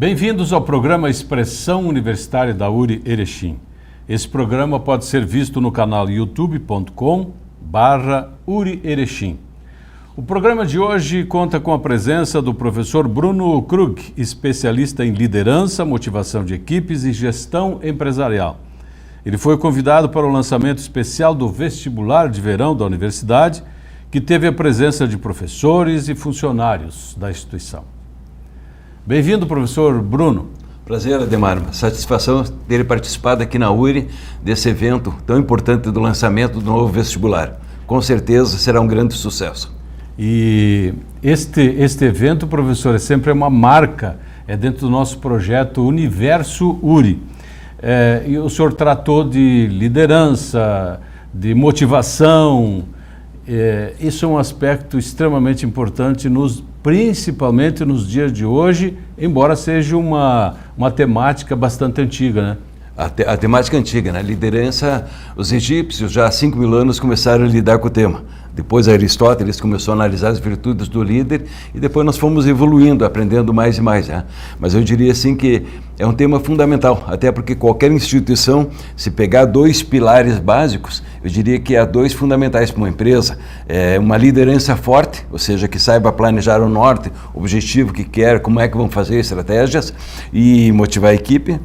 Bem-vindos ao programa Expressão Universitária da URI Erechim. Esse programa pode ser visto no canal youtube.com/URI Erechim. O programa de hoje conta com a presença do professor Bruno Krug, especialista em liderança, motivação de equipes e gestão empresarial. Ele foi convidado para o lançamento especial do vestibular de verão da universidade, que teve a presença de professores e funcionários da instituição. Bem-vindo, professor Bruno. Prazer, Ademar. Satisfação ter participado aqui na URI desse evento tão importante do lançamento do novo vestibular. Com certeza será um grande sucesso. E este evento, professor, é sempre uma marca, é dentro do nosso projeto Universo URI. E o senhor tratou de liderança, de motivação. Isso é um aspecto extremamente importante, principalmente nos dias de hoje, embora seja uma temática bastante antiga, né? A temática antiga, né? Liderança, os egípcios já há 5.000 anos começaram a lidar com o tema. Depois Aristóteles começou a analisar as virtudes do líder e depois nós fomos evoluindo, aprendendo mais e mais, né? Mas eu diria assim que é um tema fundamental, até porque qualquer instituição, se pegar 2 pilares básicos, eu diria que há 2 fundamentais para uma empresa. Uma liderança forte, ou seja, que saiba planejar o norte, o objetivo que quer, como é que vão fazer estratégias e motivar a equipe.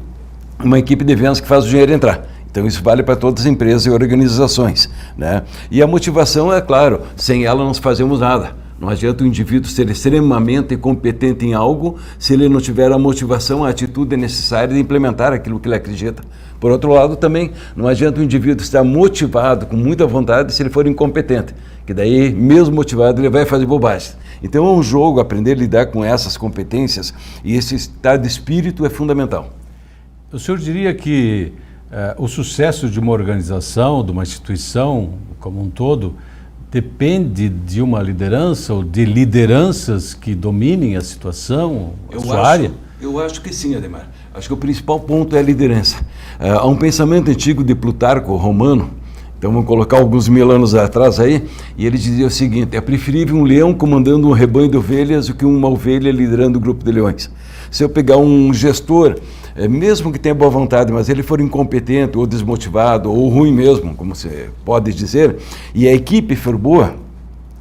Uma equipe de vendas que faz o dinheiro entrar. Então isso vale para todas as empresas e organizações, né? E a motivação, é claro, sem ela não fazemos nada. Não adianta o indivíduo ser extremamente competente em algo se ele não tiver a motivação, a atitude necessária de implementar aquilo que ele acredita. Por outro lado, também não adianta o indivíduo estar motivado, com muita vontade, se ele for incompetente, que daí, mesmo motivado, ele vai fazer bobagem. Então é um jogo, aprender a lidar com essas competências e esse estado de espírito é fundamental. O senhor diria que o sucesso de uma organização, de uma instituição como um todo, depende de uma liderança ou de lideranças que dominem a situação, a sua área? Eu acho que sim, Ademar. Acho que o principal ponto é a liderança. Há um pensamento antigo de Plutarco, romano, então vamos colocar alguns 1000 anos atrás aí, e ele dizia o seguinte: é preferível um leão comandando um rebanho de ovelhas do que uma ovelha liderando um grupo de leões. Se eu pegar um gestor, mesmo que tenha boa vontade, mas ele for incompetente ou desmotivado ou ruim mesmo, como você pode dizer, e a equipe for boa,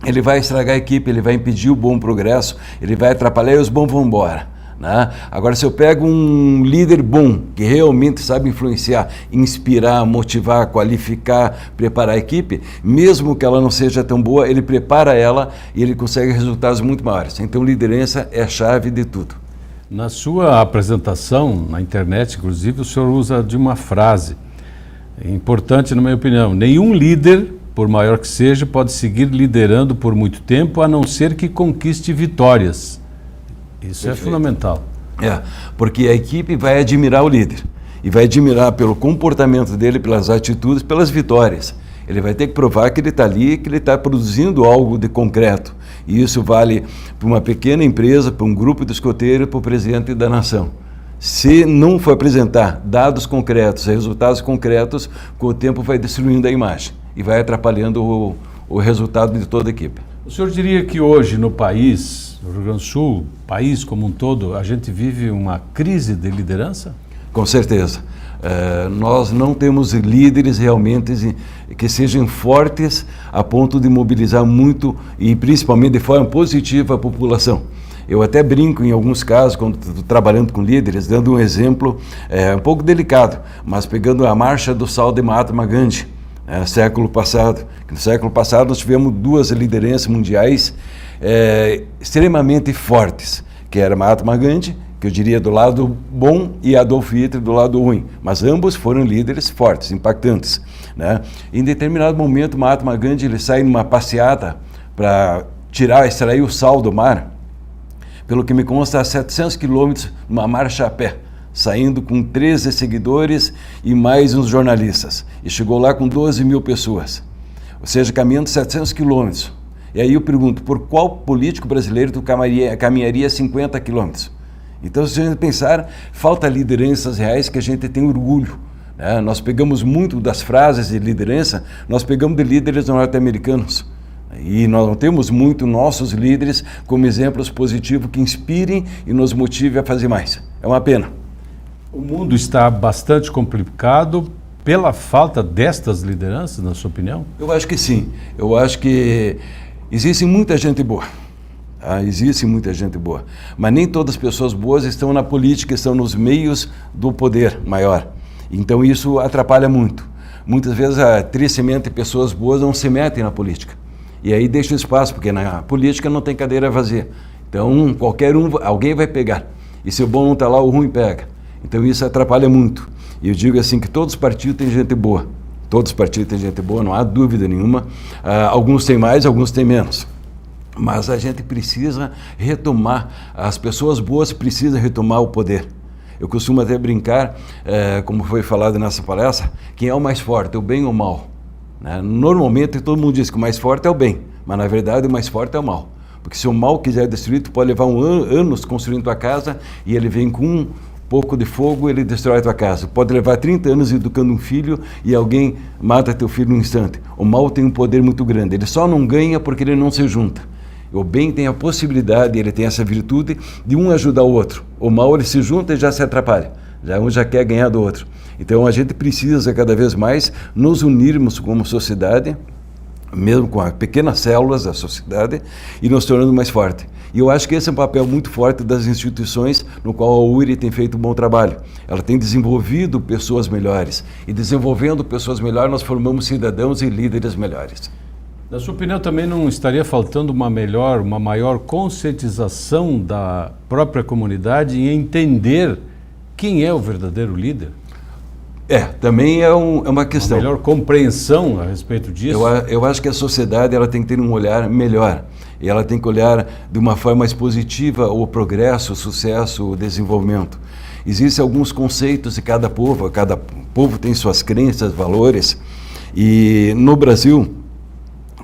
ele vai estragar a equipe, ele vai impedir o bom progresso, ele vai atrapalhar e os bons vão embora, né? Agora, se eu pego um líder bom, que realmente sabe influenciar, inspirar, motivar, qualificar, preparar a equipe, mesmo que ela não seja tão boa, ele prepara ela e ele consegue resultados muito maiores. Então, liderança é a chave de tudo. Na sua apresentação, na internet, inclusive, o senhor usa de uma frase importante, na minha opinião: nenhum líder, por maior que seja, pode seguir liderando por muito tempo, a não ser que conquiste vitórias. Isso Perfeito. É fundamental. Porque a equipe vai admirar o líder, e vai admirar pelo comportamento dele, pelas atitudes, pelas vitórias. Ele vai ter que provar que ele está ali, que ele está produzindo algo de concreto. E isso vale para uma pequena empresa, para um grupo de escoteiros, para o presidente da nação. Se não for apresentar dados concretos, resultados concretos, com o tempo vai destruindo a imagem e vai atrapalhando o resultado de toda a equipe. O senhor diria que hoje no país, no Rio Grande do Sul, país como um todo, a gente vive uma crise de liderança? Com certeza. Nós não temos líderes realmente que sejam fortes a ponto de mobilizar muito e principalmente de forma positiva a população. Eu até brinco em alguns casos, quando estou trabalhando com líderes, dando um exemplo um pouco delicado, mas pegando a marcha do sal de Mahatma Gandhi, século passado. No século passado nós tivemos 2 lideranças mundiais extremamente fortes, que era Mahatma Gandhi, que eu diria do lado bom, e Adolf Hitler do lado ruim, mas ambos foram líderes fortes, impactantes, né? Em determinado momento, Mahatma Gandhi ele sai numa passeata para extrair o sal do mar, pelo que me consta, a 700 quilômetros, uma marcha a pé, saindo com 13 seguidores e mais uns jornalistas, e chegou lá com 12.000 pessoas, ou seja, caminhando 700 quilômetros. E aí eu pergunto, por qual político brasileiro tu caminharia 50 quilômetros? Então, se a gente pensar, falta lideranças reais que a gente tem orgulho, né? Nós pegamos muito das frases de liderança, nós pegamos de líderes norte-americanos. E nós não temos muito nossos líderes como exemplos positivos que inspirem e nos motivem a fazer mais. É uma pena. O mundo está bastante complicado pela falta destas lideranças, na sua opinião? Eu acho que sim. Eu acho que existe muita gente boa. Existe muita gente boa. Mas nem todas as pessoas boas estão na política, estão nos meios do poder maior. Então isso atrapalha muito. Muitas vezes, tristemente, pessoas boas não se metem na política. E aí deixa espaço, porque na política não tem cadeira vazia. Então qualquer um, alguém vai pegar. E se o bom não está lá, o ruim pega. Então isso atrapalha muito. E eu digo assim que todos os partidos têm gente boa. Todos os partidos têm gente boa, não há dúvida nenhuma. Alguns têm mais, alguns têm menos. Mas a gente precisa retomar, as pessoas boas precisam retomar o poder. Eu costumo até brincar, como foi falado nessa palestra, quem é o mais forte, o bem ou o mal? Né? Normalmente todo mundo diz que o mais forte é o bem, mas na verdade o mais forte é o mal. Porque se o mal quiser destruir, tu pode levar anos construindo tua casa e ele vem com um pouco de fogo, ele destrói tua casa. Pode levar 30 anos educando um filho e alguém mata teu filho num instante. O mal tem um poder muito grande, ele só não ganha porque ele não se junta. O bem tem a possibilidade, ele tem essa virtude de um ajudar o outro. O mal ele se junta e já se atrapalha. Um já quer ganhar do outro. Então a gente precisa cada vez mais nos unirmos como sociedade, mesmo com as pequenas células da sociedade, e nos tornando mais forte. E eu acho que esse é um papel muito forte das instituições, no qual a URI tem feito um bom trabalho. Ela tem desenvolvido pessoas melhores. E desenvolvendo pessoas melhores, nós formamos cidadãos e líderes melhores. Na sua opinião, também não estaria faltando uma maior conscientização da própria comunidade em entender quem é o verdadeiro líder? Também é uma questão. Uma melhor compreensão a respeito disso? Eu acho que a sociedade ela tem que ter um olhar melhor. E ela tem que olhar de uma forma mais positiva o progresso, o sucesso, o desenvolvimento. Existem alguns conceitos de cada povo tem suas crenças, valores. E no Brasil,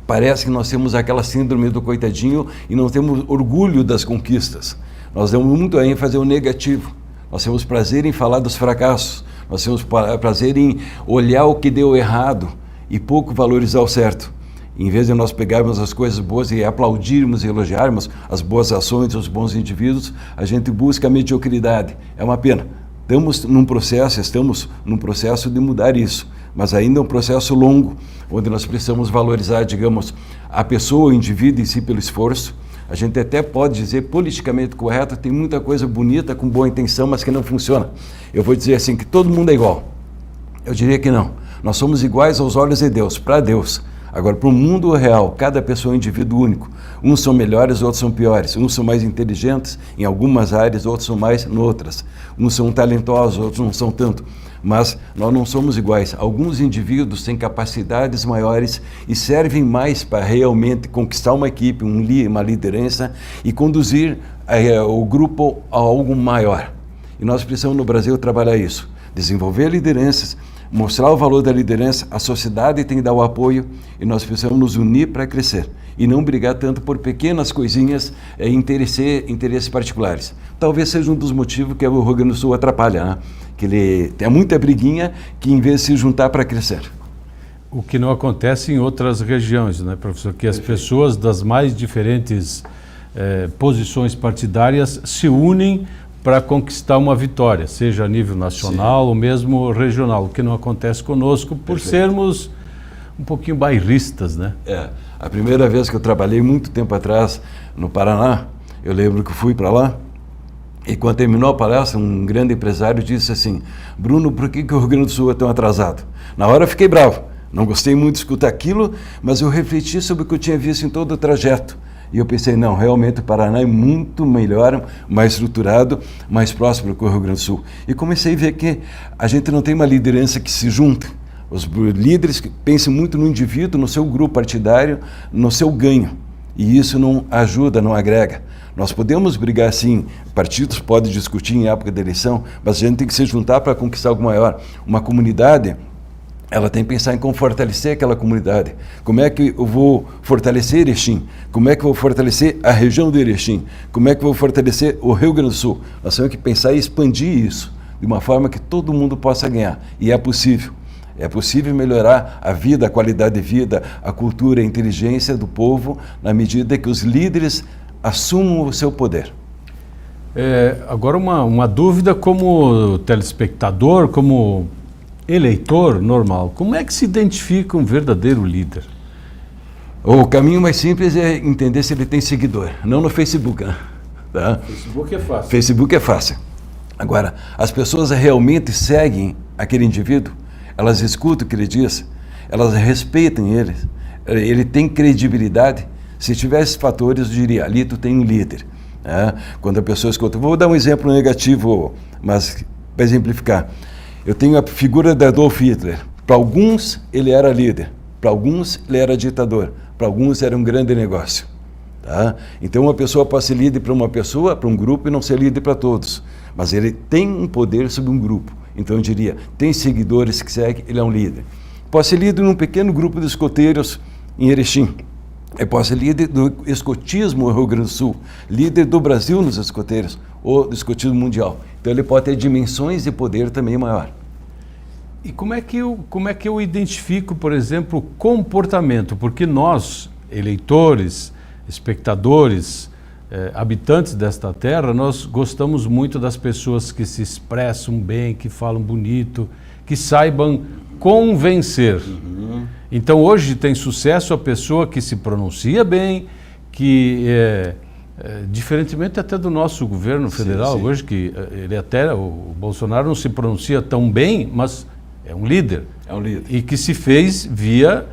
parece que nós temos aquela síndrome do coitadinho e não temos orgulho das conquistas. Nós damos muito ênfase ao negativo. Nós temos prazer em falar dos fracassos. Nós temos prazer em olhar o que deu errado e pouco valorizar o certo. Em vez de nós pegarmos as coisas boas e aplaudirmos e elogiarmos as boas ações, os bons indivíduos, a gente busca a mediocridade. É uma pena. Estamos num processo de mudar isso, mas ainda é um processo longo, onde nós precisamos valorizar, digamos, a pessoa, o indivíduo em si pelo esforço. A gente até pode dizer politicamente correto, tem muita coisa bonita com boa intenção, mas que não funciona. Eu vou dizer assim, que todo mundo é igual. Eu diria que não. Nós somos iguais aos olhos de Deus, para Deus. Agora, para o mundo real, cada pessoa é um indivíduo único. Uns são melhores, outros são piores. Uns são mais inteligentes em algumas áreas, outros são mais em outras. Uns são talentosos, outros não são tanto. Mas nós não somos iguais. Alguns indivíduos têm capacidades maiores e servem mais para realmente conquistar uma equipe, uma liderança e conduzir o grupo a algo maior. E nós precisamos no Brasil trabalhar isso. Desenvolver lideranças, mostrar o valor da liderança, a sociedade tem que dar o apoio e nós precisamos nos unir para crescer e não brigar tanto por pequenas coisinhas, interesses particulares. Talvez seja um dos motivos que o Rio Grande do Sul atrapalha, né? Que ele tem muita briguinha que em vez de se juntar para crescer. O que não acontece em outras regiões, né, professor? Que as pessoas das mais diferentes posições partidárias se unem para conquistar uma vitória, seja a nível nacional ou mesmo regional, o que não acontece conosco por sermos um pouquinho bairristas, né? A primeira vez que eu trabalhei muito tempo atrás no Paraná, eu lembro que fui para lá e quando terminou a palestra, um grande empresário disse assim: Bruno, por que o Rio Grande do Sul é tão atrasado? Na hora eu fiquei bravo, não gostei muito de escutar aquilo, mas eu refleti sobre o que eu tinha visto em todo o trajeto. E eu pensei, não, realmente o Paraná é muito melhor, mais estruturado, mais próximo do Rio Grande do Sul. E comecei a ver que a gente não tem uma liderança que se junta. Os líderes pensam muito no indivíduo, no seu grupo partidário, no seu ganho. E isso não ajuda, não agrega. Nós podemos brigar sim, partidos podem discutir em época de eleição, mas a gente tem que se juntar para conquistar algo maior. Uma comunidade, ela tem que pensar em como fortalecer aquela comunidade. Como é que eu vou fortalecer Erechim? Como é que eu vou fortalecer a região do Erechim? Como é que eu vou fortalecer o Rio Grande do Sul? Nós temos que pensar e expandir isso, de uma forma que todo mundo possa ganhar. E é possível. É possível melhorar a vida, a qualidade de vida, a cultura, a inteligência do povo, na medida que os líderes assumam o seu poder. Agora uma dúvida como telespectador, como eleitor normal. Como é que se identifica um verdadeiro líder? O caminho mais simples é entender se ele tem seguidor, não no Facebook, né? Tá? Facebook é fácil. Facebook é fácil. Agora, as pessoas realmente seguem aquele indivíduo, elas escutam o que ele diz, elas respeitam ele tem credibilidade. Se tivesse fatores, eu diria, ali tu tem um líder. Né? Quando a pessoa escuta, vou dar um exemplo negativo, mas para exemplificar. Eu tenho a figura de Adolf Hitler. Para alguns, ele era líder. Para alguns, ele era ditador. Para alguns, era um grande negócio. Tá? Então, uma pessoa pode ser líder para uma pessoa, para um grupo, e não ser líder para todos. Mas ele tem um poder sobre um grupo. Então, eu diria, tem seguidores que seguem, ele é um líder. Pode ser líder num pequeno grupo de escoteiros em Erechim. Pode ser líder do escotismo no Rio Grande do Sul, líder do Brasil nos escoteiros, ou do escotismo mundial. Então, ele pode ter dimensões de poder também maior. E como é que eu identifico, por exemplo, o comportamento? Porque nós, eleitores, espectadores, habitantes desta terra, nós gostamos muito das pessoas que se expressam bem, que falam bonito, que saibam convencer. Uhum. Então, hoje tem sucesso a pessoa que se pronuncia bem, que diferentemente até do nosso governo federal, sim. Hoje que o Bolsonaro não se pronuncia tão bem, mas é um líder. É um líder. E que se fez via,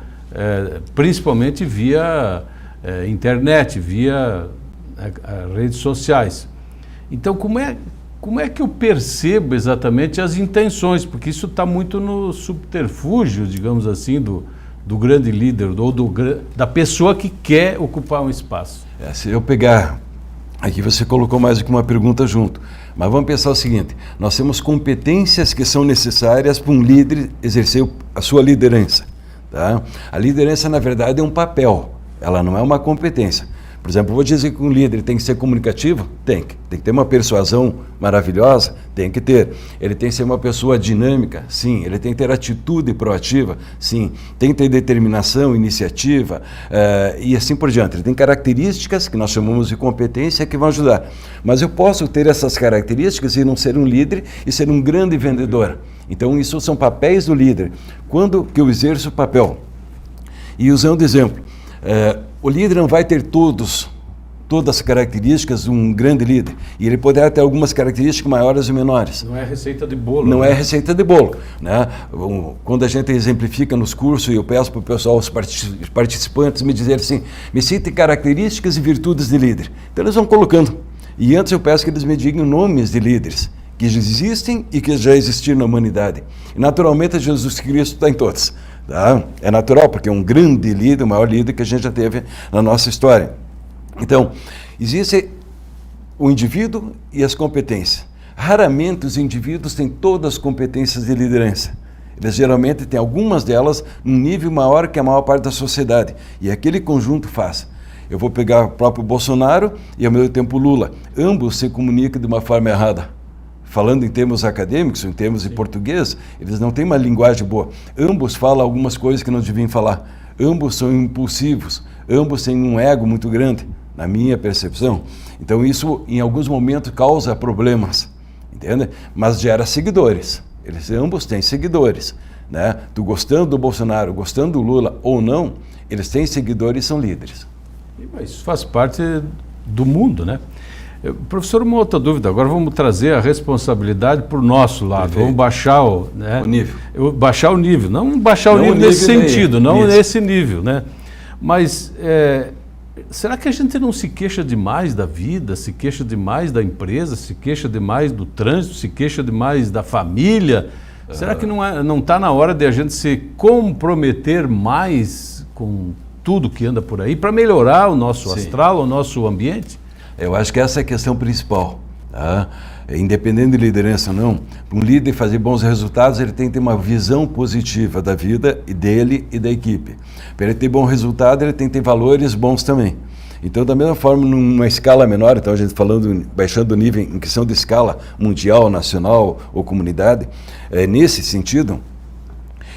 principalmente via internet, via redes sociais. Então, como é que eu percebo exatamente as intenções? Porque isso está muito no subterfúgio, digamos assim, do grande líder, ou da pessoa que quer ocupar um espaço. Se eu pegar, aqui você colocou mais do que uma pergunta junto, mas vamos pensar o seguinte, nós temos competências que são necessárias para um líder exercer a sua liderança. Tá? A liderança, na verdade, é um papel, ela não é uma competência. Por exemplo, eu vou dizer que um líder tem que ser comunicativo? Tem que ter uma persuasão maravilhosa? Tem que ter. Ele tem que ser uma pessoa dinâmica? Sim. Ele tem que ter atitude proativa? Sim. Tem que ter determinação, iniciativa e assim por diante. Ele tem características que nós chamamos de competência que vão ajudar. Mas eu posso ter essas características e não ser um líder e ser um grande vendedor. Então, isso são papéis do líder. Quando que eu exerço o papel? E usando exemplo, o líder não vai ter todas as características de um grande líder. E ele poderá ter algumas características maiores ou menores. Não é receita de bolo. Não é receita de bolo. Né? Quando a gente exemplifica nos cursos, eu peço para o pessoal, os participantes, me dizerem assim, me citem características e virtudes de líder. Então eles vão colocando. E antes eu peço que eles me digam nomes de líderes que existem e que já existiram na humanidade. E naturalmente Jesus Cristo está em todos. Tá? É natural, porque é um grande líder, o maior líder que a gente já teve na nossa história. Então, existe o indivíduo e as competências. Raramente os indivíduos têm todas as competências de liderança. Eles geralmente têm algumas delas num nível maior que a maior parte da sociedade. E aquele conjunto faz. Eu vou pegar o próprio Bolsonaro e ao mesmo tempo Lula. Ambos se comunicam de uma forma errada. Falando em termos acadêmicos, em termos de português, eles não têm uma linguagem boa. Ambos falam algumas coisas que não deviam falar. Ambos são impulsivos. Ambos têm um ego muito grande, na minha percepção. Então isso, em alguns momentos, causa problemas, entende? Mas gera seguidores. Eles ambos têm seguidores. Né? Tu gostando do Bolsonaro, gostando do Lula ou não, eles têm seguidores e são líderes. Isso faz parte do mundo, né? Professor, uma outra dúvida, agora vamos trazer a responsabilidade para o nosso lado, perfeito. Vamos baixar o nível. Baixar o nível, não baixar o nível nesse sentido, não nesse nível, né? Mas será que a gente não se queixa demais da vida, se queixa demais da empresa, se queixa demais do trânsito, se queixa demais da família? Será que não está na hora de a gente se comprometer mais com tudo que anda por aí para melhorar o nosso astral, o nosso ambiente? Eu acho que essa é a questão principal. Tá? Independente de liderança ou não, para um líder fazer bons resultados, ele tem que ter uma visão positiva da vida e dele e da equipe. Para ele ter bom resultado, ele tem que ter valores bons também. Então, da mesma forma, numa escala menor, então a gente falando, baixando o nível em questão de escala mundial, nacional ou comunidade, nesse sentido,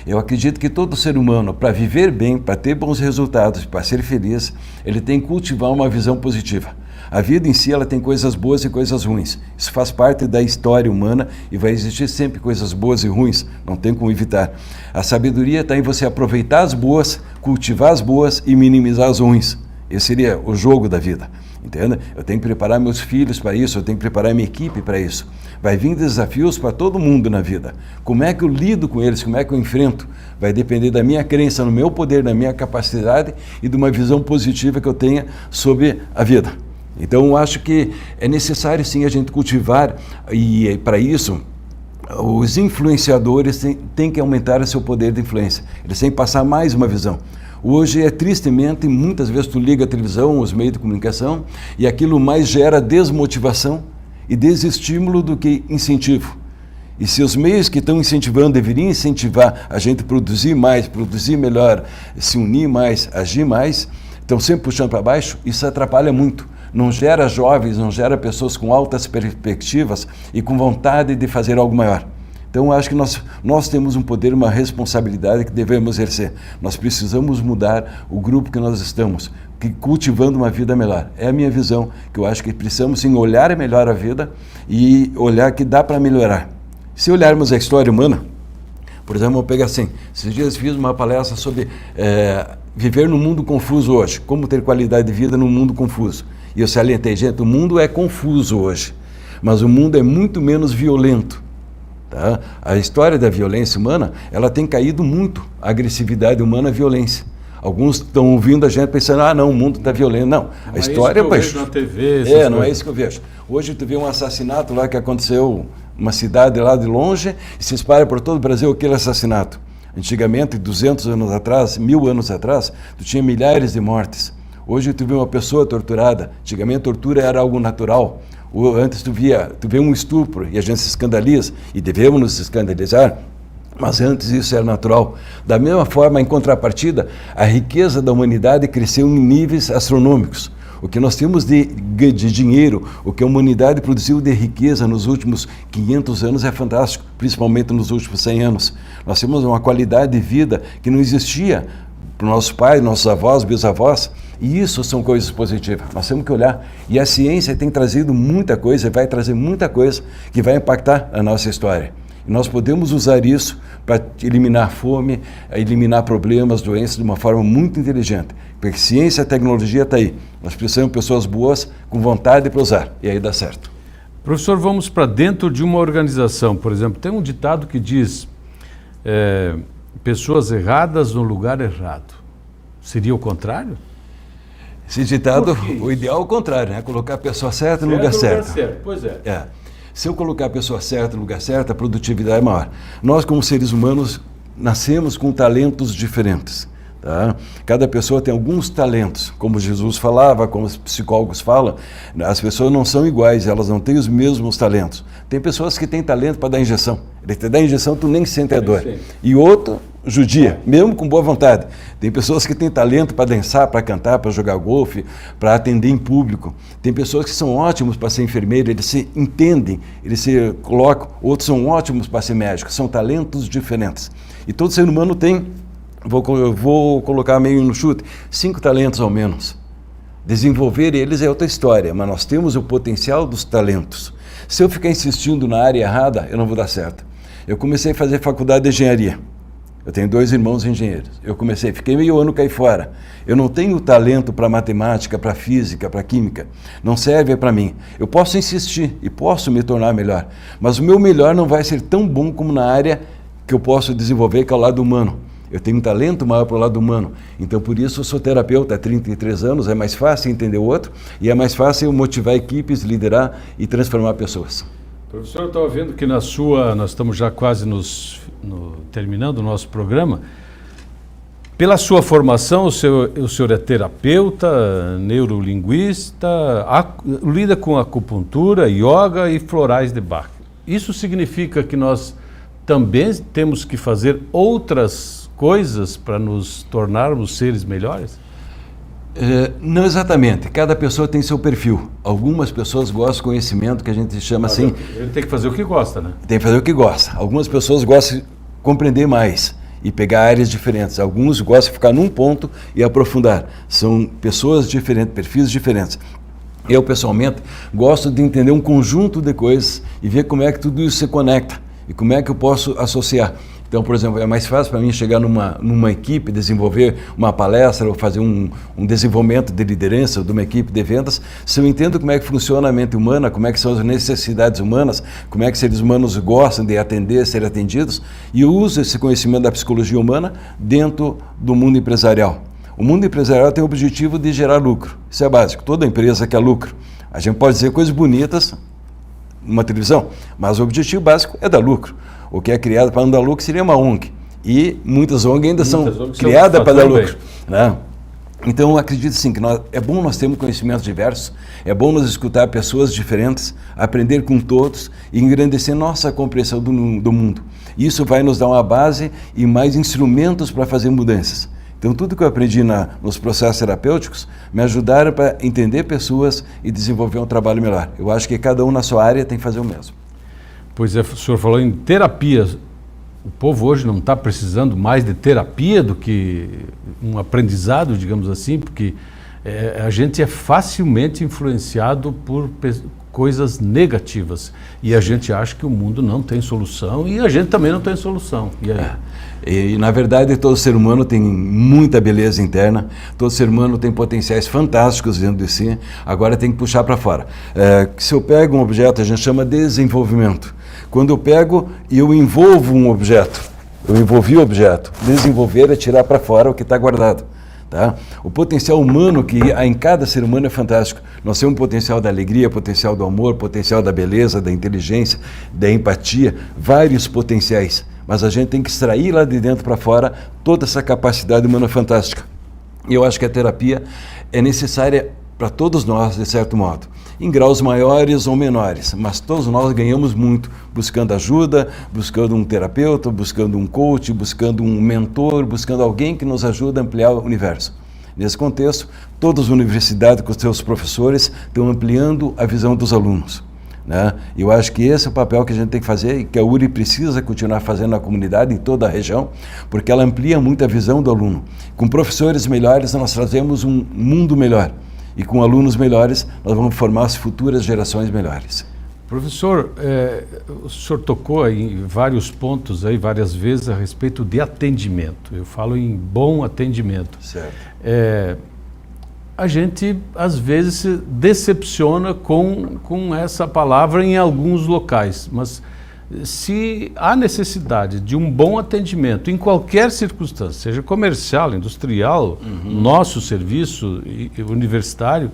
eu acredito que todo ser humano, para viver bem, para ter bons resultados, para ser feliz, ele tem que cultivar uma visão positiva. A vida em si, ela tem coisas boas e coisas ruins. Isso faz parte da história humana e vai existir sempre coisas boas e ruins, não tem como evitar. A sabedoria está em você aproveitar as boas, cultivar as boas e minimizar as ruins. Esse seria o jogo da vida, entende? Eu tenho que preparar meus filhos para isso, eu tenho que preparar minha equipe para isso. Vai vir desafios para todo mundo na vida. Como é que eu lido com eles, como é que eu enfrento? Vai depender da minha crença, no meu poder, na minha capacidade e de uma visão positiva que eu tenha sobre a vida. Então, eu acho que é necessário, sim, a gente cultivar, e para isso, os influenciadores têm que aumentar o seu poder de influência. Eles têm que passar mais uma visão. Hoje, tristemente, muitas vezes tu liga a televisão, os meios de comunicação, e aquilo mais gera desmotivação e desestímulo do que incentivo. E se os meios que estão incentivando deveriam incentivar a gente a produzir mais, produzir melhor, se unir mais, agir mais, estão sempre puxando para baixo, isso atrapalha muito. Não gera jovens, não gera pessoas com altas perspectivas e com vontade de fazer algo maior. Então, eu acho que nós temos um poder, uma responsabilidade que devemos exercer. Nós precisamos mudar o grupo que nós estamos, cultivando uma vida melhor. É a minha visão, que eu acho que precisamos sim olhar melhor a vida e olhar que dá para melhorar. Se olharmos a história humana, por exemplo, vou pegar assim, esses dias fiz uma palestra sobre viver num mundo confuso hoje, como ter qualidade de vida num mundo confuso. E eu salientei, gente, o mundo é confuso hoje, mas o mundo é muito menos violento. Tá? A história da violência humana, ela tem caído muito, a agressividade humana, a violência. Alguns estão ouvindo a gente pensando, não, o mundo está violento. Não, a história é... Não é isso que eu vejo na TV. Não é isso que eu vejo. Hoje tu vê um assassinato lá que aconteceu, uma cidade lá de longe, e se espalha por todo o Brasil aquele assassinato. Antigamente, 200 anos atrás, 1000 anos atrás, tu tinha milhares de mortes. Hoje tu vê uma pessoa torturada. Antigamente a tortura era algo natural. Antes tu vê um estupro e a gente se escandaliza, e devemos nos escandalizar, mas antes isso era natural. Da mesma forma, em contrapartida, a riqueza da humanidade cresceu em níveis astronômicos. O que nós temos de dinheiro, o que a humanidade produziu de riqueza nos últimos 500 anos é fantástico, principalmente nos últimos 100 anos. Nós temos uma qualidade de vida que não existia para os nossos pais, nossos avós, bisavós, e isso são coisas positivas. Nós temos que olhar. E a ciência tem trazido muita coisa, vai trazer muita coisa que vai impactar a nossa história. E nós podemos usar isso para eliminar fome, eliminar problemas, doenças de uma forma muito inteligente. Porque ciência e tecnologia está aí. Nós precisamos de pessoas boas com vontade para usar. E aí dá certo. Professor, vamos para dentro de uma organização. Por exemplo, tem um ditado que diz pessoas erradas no lugar errado. Seria o contrário? Esse ditado, o ideal é o contrário, né? Colocar a pessoa certa no lugar certo. Pois é. Se eu colocar a pessoa certa no lugar certo, a produtividade é maior. Nós, como seres humanos, nascemos com talentos diferentes. Tá? Cada pessoa tem alguns talentos, como Jesus falava, como os psicólogos falam, as pessoas não são iguais, elas não têm os mesmos talentos. Tem pessoas que têm talento para dar injeção, ele te dá injeção, tu nem sente a dor. E outro, judia, mesmo com boa vontade. Tem pessoas que têm talento para dançar, para cantar, para jogar golfe, para atender em público. Tem pessoas que são ótimos para ser enfermeiro, eles se entendem, eles se colocam. Outros são ótimos para ser médicos, são talentos diferentes. E todo ser humano tem, vou colocar meio no chute, 5 talentos ao menos. Desenvolver eles é outra história, mas nós temos o potencial dos talentos. Se eu ficar insistindo na área errada, eu não vou dar certo. Eu comecei a fazer faculdade de engenharia. Eu tenho 2 irmãos engenheiros. Fiquei meio ano caí fora. Eu não tenho talento para matemática, para física, para química. Não serve para mim. Eu posso insistir e posso me tornar melhor, mas o meu melhor não vai ser tão bom como na área que eu posso desenvolver, que é o lado humano. Eu tenho um talento maior para o lado humano. Então, por isso, eu sou terapeuta há 33 anos, é mais fácil entender o outro e é mais fácil motivar equipes, liderar e transformar pessoas. Professor, eu estava vendo que nós estamos já quase terminando o nosso programa. Pela sua formação, o senhor é terapeuta, neurolinguista, lida com acupuntura, yoga e florais de Bach. Isso significa que nós também temos que fazer outras coisas para nos tornarmos seres melhores? Não exatamente. Cada pessoa tem seu perfil. Algumas pessoas gostam de conhecimento que a gente chama assim... Ele tem que fazer o que gosta, né? Tem que fazer o que gosta. Algumas pessoas gostam de compreender mais e pegar áreas diferentes. Alguns gostam de ficar num ponto e aprofundar. São pessoas diferentes, perfis diferentes. Eu, pessoalmente, gosto de entender um conjunto de coisas e ver como é que tudo isso se conecta e como é que eu posso associar. Então, por exemplo, é mais fácil para mim chegar numa equipe, desenvolver uma palestra ou fazer um desenvolvimento de liderança de uma equipe de vendas, se eu entendo como é que funciona a mente humana, como é que são as necessidades humanas, como é que seres humanos gostam de atender, ser atendidos, e eu uso esse conhecimento da psicologia humana dentro do mundo empresarial. O mundo empresarial tem o objetivo de gerar lucro. Isso é básico. Toda empresa quer lucro. A gente pode dizer coisas bonitas numa televisão, mas o objetivo básico é dar lucro. O que é criado para não dar lucro seria uma ONG. E muitas ONG ainda são criadas para dar lucro, né? Então, eu acredito sim que é bom nós termos conhecimentos diversos, é bom nós escutar pessoas diferentes, aprender com todos e engrandecer nossa compreensão do mundo. Isso vai nos dar uma base e mais instrumentos para fazer mudanças. Então, tudo que eu aprendi nos processos terapêuticos me ajudaram para entender pessoas e desenvolver um trabalho melhor. Eu acho que cada um na sua área tem que fazer o mesmo. Pois é, o senhor falou em terapia. O povo hoje não está precisando mais de terapia do que um aprendizado, digamos assim, porque a gente é facilmente influenciado por coisas negativas. E a gente acha que o mundo não tem solução e a gente também não tem solução. E aí? E, na verdade, todo ser humano tem muita beleza interna, todo ser humano tem potenciais fantásticos dentro de si, agora tem que puxar para fora. Se eu pego um objeto, a gente chama de desenvolvimento. Quando eu pego e eu envolvo um objeto, eu envolvi o objeto, desenvolver é tirar para fora o que está guardado. Tá? O potencial humano que há em cada ser humano é fantástico. Nós temos um potencial da alegria, potencial do amor, potencial da beleza, da inteligência, da empatia, vários potenciais. Mas a gente tem que extrair lá de dentro para fora toda essa capacidade humana fantástica. E eu acho que a terapia é necessária para todos nós, de certo modo, em graus maiores ou menores, mas todos nós ganhamos muito buscando ajuda, buscando um terapeuta, buscando um coach, buscando um mentor, buscando alguém que nos ajude a ampliar o universo. Nesse contexto, todas as universidades com seus professores estão ampliando a visão dos alunos, né? Eu acho que esse é o papel que a gente tem que fazer e que a URI precisa continuar fazendo na comunidade, em toda a região, porque ela amplia muito a visão do aluno. Com professores melhores, nós trazemos um mundo melhor. E com alunos melhores, nós vamos formar as futuras gerações melhores. Professor, o senhor tocou em vários pontos, aí, várias vezes, a respeito de atendimento. Eu falo em bom atendimento. Certo. A gente, às vezes, se decepciona com essa palavra em alguns locais, mas se há necessidade de um bom atendimento em qualquer circunstância, seja comercial, industrial, nosso serviço universitário,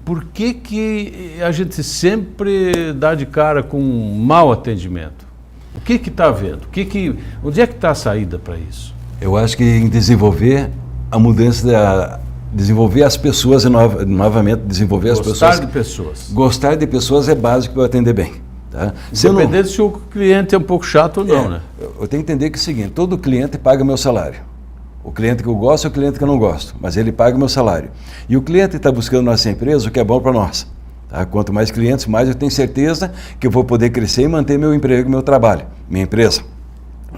por que a gente sempre dá de cara com um mau atendimento? O que está havendo? Onde é que está a saída para isso? Eu acho que em desenvolver a mudança, desenvolver as pessoas, novamente, desenvolver as pessoas. Gostar de pessoas. Gostar de pessoas é básico para eu atender bem. Tá? Independente se o cliente é um pouco chato ou não, né? Eu tenho que entender que é o seguinte, todo cliente paga meu salário. O cliente que eu gosto é o cliente que eu não gosto, mas ele paga o meu salário. E o cliente está buscando na nossa empresa o que é bom para nós. Tá? Quanto mais clientes, mais eu tenho certeza que eu vou poder crescer e manter meu emprego, meu trabalho, minha empresa.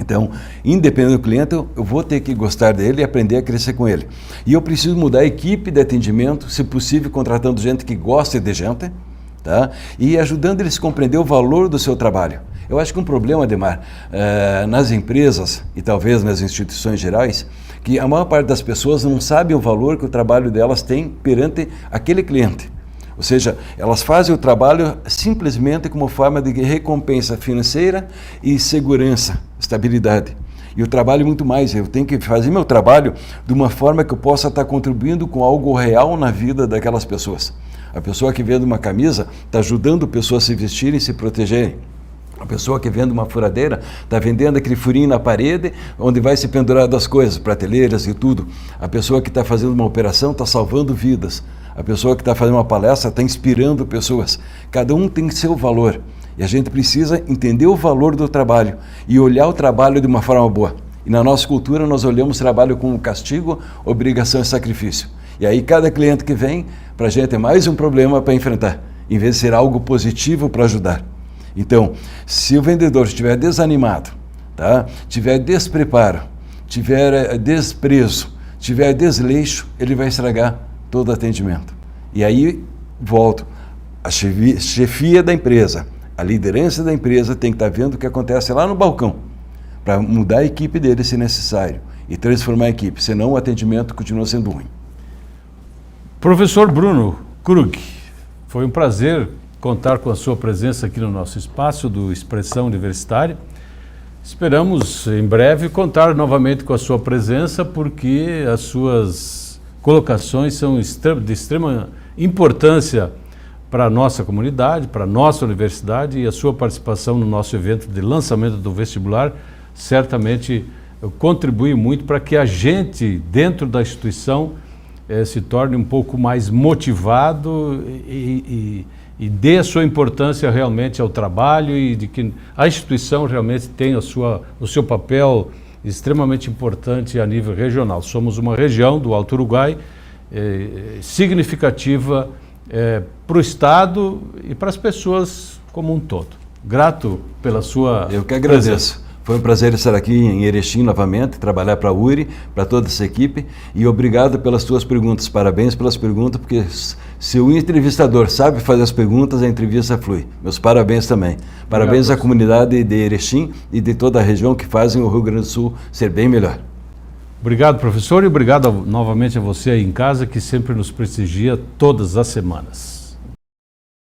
Então, independente do cliente, eu vou ter que gostar dele e aprender a crescer com ele. E eu preciso mudar a equipe de atendimento, se possível, contratando gente que goste de gente, tá? E ajudando eles a compreender o valor do seu trabalho. Eu acho que um problema, Ademar, nas empresas e talvez nas instituições gerais, que a maior parte das pessoas não sabe o valor que o trabalho delas tem perante aquele cliente. Ou seja, elas fazem o trabalho simplesmente como forma de recompensa financeira e segurança, estabilidade. E o trabalho é muito mais, eu tenho que fazer meu trabalho de uma forma que eu possa estar contribuindo com algo real na vida daquelas pessoas. A pessoa que vende uma camisa está ajudando pessoas a se vestirem e se protegerem. A pessoa que vende uma furadeira está vendendo aquele furinho na parede onde vai se pendurar das coisas, prateleiras e tudo. A pessoa que está fazendo uma operação está salvando vidas. A pessoa que está fazendo uma palestra está inspirando pessoas. Cada um tem seu valor. E a gente precisa entender o valor do trabalho e olhar o trabalho de uma forma boa. E na nossa cultura nós olhamos o trabalho como castigo, obrigação e sacrifício. E aí cada cliente que vem, para a gente é mais um problema para enfrentar, em vez de ser algo positivo para ajudar. Então, se o vendedor estiver desanimado, tá? Tiver despreparo, tiver desprezo, tiver desleixo, ele vai estragar todo o atendimento. E aí volto, a chefia da empresa, a liderança da empresa tem que estar vendo o que acontece lá no balcão, para mudar a equipe dele se necessário e transformar a equipe, senão o atendimento continua sendo ruim. Professor Bruno Krug, foi um prazer contar com a sua presença aqui no nosso espaço do Expressão Universitária. Esperamos em breve contar novamente com a sua presença, porque as suas colocações são de extrema importância para a nossa comunidade, para a nossa universidade, e a sua participação no nosso evento de lançamento do vestibular certamente contribui muito para que a gente, dentro da instituição, se torne um pouco mais motivado e dê a sua importância realmente ao trabalho, e de que a instituição realmente tenha o seu papel extremamente importante a nível regional. Somos uma região do Alto Uruguai significativa para o Estado e para as pessoas como um todo. Grato pela sua Eu que agradeço. Foi um prazer estar aqui em Erechim novamente, trabalhar para a URI, para toda essa equipe, e obrigado pelas suas perguntas. Parabéns pelas perguntas, porque se o entrevistador sabe fazer as perguntas, a entrevista flui. Meus parabéns também. Parabéns à comunidade de Erechim e de toda a região que fazem o Rio Grande do Sul ser bem melhor. Obrigado, professor, e obrigado novamente a você aí em casa, que sempre nos prestigia todas as semanas.